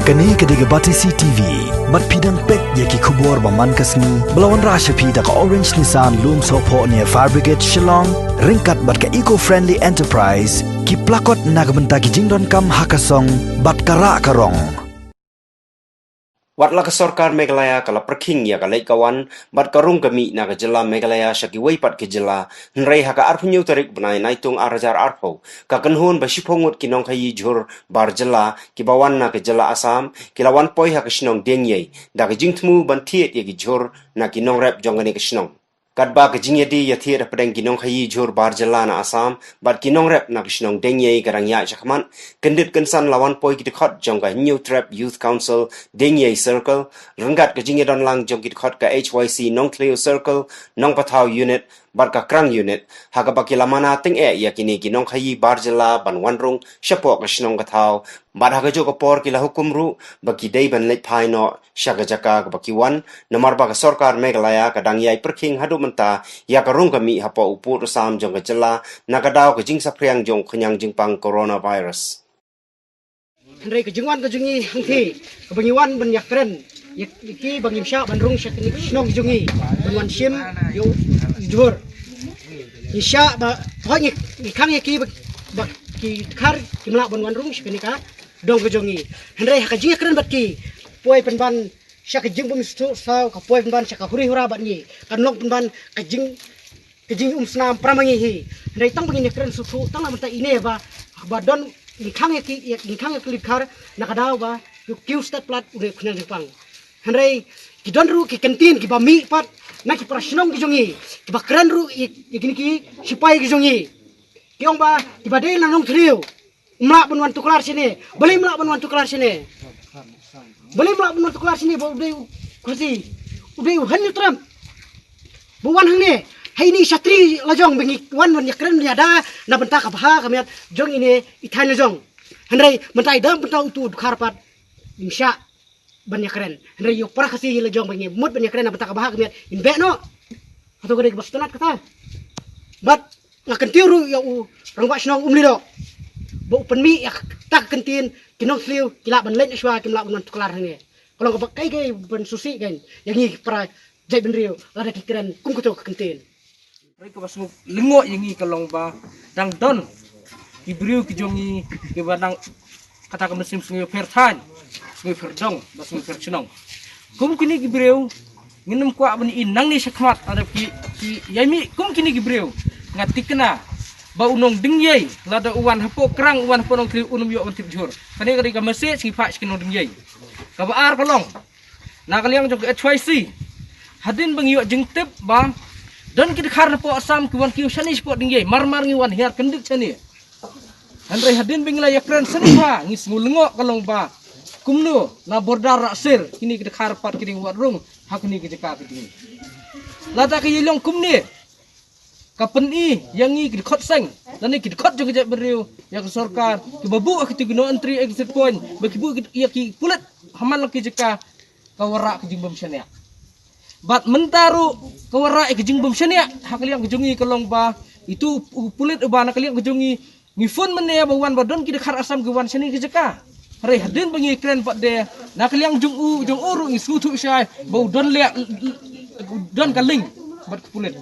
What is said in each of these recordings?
Kani kediga Batisi TV, mat pidang pek yaki kubur baman kasni, belawan rasha pida ka Orange Nissan Loom Sopo near Fire Brigade Shillong, ringkat bat ka eco-friendly enterprise, ki plakot nagbenta ki jingdon kam hakasong, bat kara karong. Watla ka Sarkar Meghalaya kala perking ya kalai kawan bat karung kami na ka jela Meghalaya syaki waipat ke jela nrai haka arpunyu tarik benai naitung arajar arpo ka kenhun ba shipongut kinong kayi jur bar jela ki bawan na ka jela Asam kilawan poi haka shnong dengyei da ka jingtmu ban tiet ya ki jur na kinong rep jongane ka shnong Kadba ka jingyadi ya tiet pedang kinong kayi jur bar jela na Asam bat kinong rep na ka shnong dengyei karang ya syakman kendit kensan lawan poi ki dekhot jong ka New Trap Youth Council Dengyei Circle, renggat ke jingyadon lang jong kitkot ke HYC Nong Cleo Circle, Nong Patau Unit, bar ka Krang Unit, haga baki lamana ting yakini kinong kayi barjela ban wanrung, syapok ka shnong katau, bar haga jo kapor kila hukum ru, baki day ban let pai no, syaga jaka ka baki wan, namar baka Sarkar Meghalaya kadang yai perking hadu menta, ya karung kami hapo upur usam jong ka jela, nakadaw ka jing sapriang jong kenyang jingpang coronavirus. Henry kejungan kejungi hangti kebangiwan banyak keren iki bangim sya bandrung syak ni snong kejungi banwan sim yo jur isya ba hoy ni kang iki ba ki khar kimla banwan rung syak ni ka dong kejungi Henry kejungi keren bat ki poi penban syak kejung bum saw ka poi penban syak huri hura bat ni kanok penban kejing snam pramangi hi Henry tang bangini keren susu tang lamta ine ba badon Nikang likar nakadaw ba yung Q-stat plat udah kunyang Jepang. Henry kidon ru ki kantin ki bami pat na ki prasnong ki jongi ki bakran ru ikini ki sipai ki jongi. Kiong ba ki badai lanong trio. Mlak banwan tuklar sini. Beli mlak banwan tuklar sini. Beli mlak banwan tuklar sini ba udah kursi. Udah han Trump. Buwan hang ni. Hai ini satri lajong bengi wan keren ada na benta ka baha kamiat jong ini ithan lajong Henry bentai dam benta utu kharpat insya banyak keren Henry yo para kasih lajong bengi mut banyak keren na benta ka baha kamiat inbe no atau gede bastanat kata bat ngakentiu yo rangwa snong umlido bo penmi ya tak kentin kinong sliu kila ban len aswa kimla ban tuklar ni kalau ka kai ban susi kan yang ni para jai benrio lada keren kum kuto kentin Mereka masuk lengok yang ini kalau ba dang don ibriu kijongi kebadang kata ke mesin sungai pertan sungai perdong ba sungai percunong kum kini ibriu nginem kuat bani inang ni sakmat ada ki yami kum kini ibriu ngati kena ba unong dengyei lada uwan hapo kerang uwan hapo nong tri unum yo ontip jur kani kali ka mesin sipak skinong dengyei ka baar kolong na kaliang jong HYC hadin bang yo jengtep ba dan kita karena po Asam kiwan kiu shani sport dingye marmar ngiwan hiar kendik shani Andre hadin bingla yakran sani ba ngis ngulengok kalong ba kumno na bordar raksir kini kita karpat kini warung hak ni kita ka kini lata ke yilong kumni kapen i yang i kita khot seng dan ni kita khot jong jap beriu ya ke Sarkar ki babu kita gino entry exit point bagi bu ya ki pulet haman laki jeka kawara ke jimbam shani bat mentaru kawara ikejing bom syania hakaliang kejungi kalong ba itu pulit ba nakaliang kejungi ngifun mene bawan badon ki dekhar Asam gewan syani kejeka re hadin bangi kren pat de nakaliang jung uru ngisu thu syai bau don le don kaling bat pulit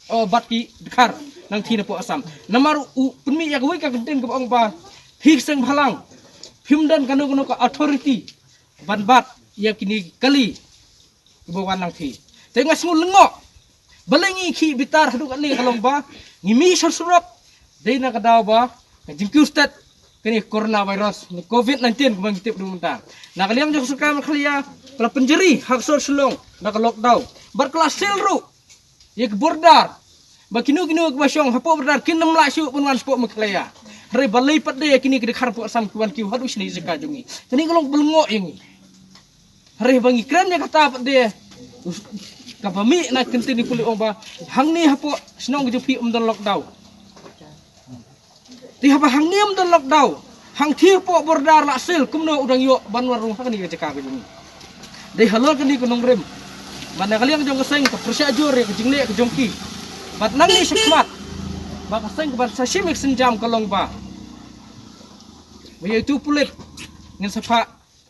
oh bat ki dekhar nang thina po Asam namar penmi yak wei ka kenten ke ong ba hik seng halang himdan kanu ka authority ban bat ya kini kali bawan nang thi tengah semua lengok balengi ki bitar hadu ni kalong ba ngimi sursurap dei na kadaw ba jingkiu stat kini coronavirus ni COVID-19 kumang kitip dumunta na kaliam jok suka makhalia kala penjeri hak sur sulong na ka lockdown bar kelas selru ye ke bordar ba kinu basyong hapo bordar kinam la syu punwan spok makhalia re balai pat de kini ke khar po Asam kuan kiu hadu sini zaka jungi tani kalong belengok yang re bangi kran ya kata pat de kapami na kentin di puli ba hang ni hapo snong jupi don lockdown di hapa hang ni don lockdown hang thi po bordar la sil kumno udang yo banwar rung hakani ke caka ni dei halol kani kunong rem mana kaliang jong keseng ke persia jur ke jingle ke jongki bat nang ni sakmat ba keseng ke bat sashimik senjam kalong ba Baya itu pulit ngin sapa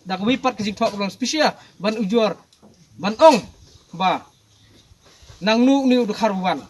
dak wipat ke jing thok long spesial ban ujor ban ong ba nang nu ni du kharuan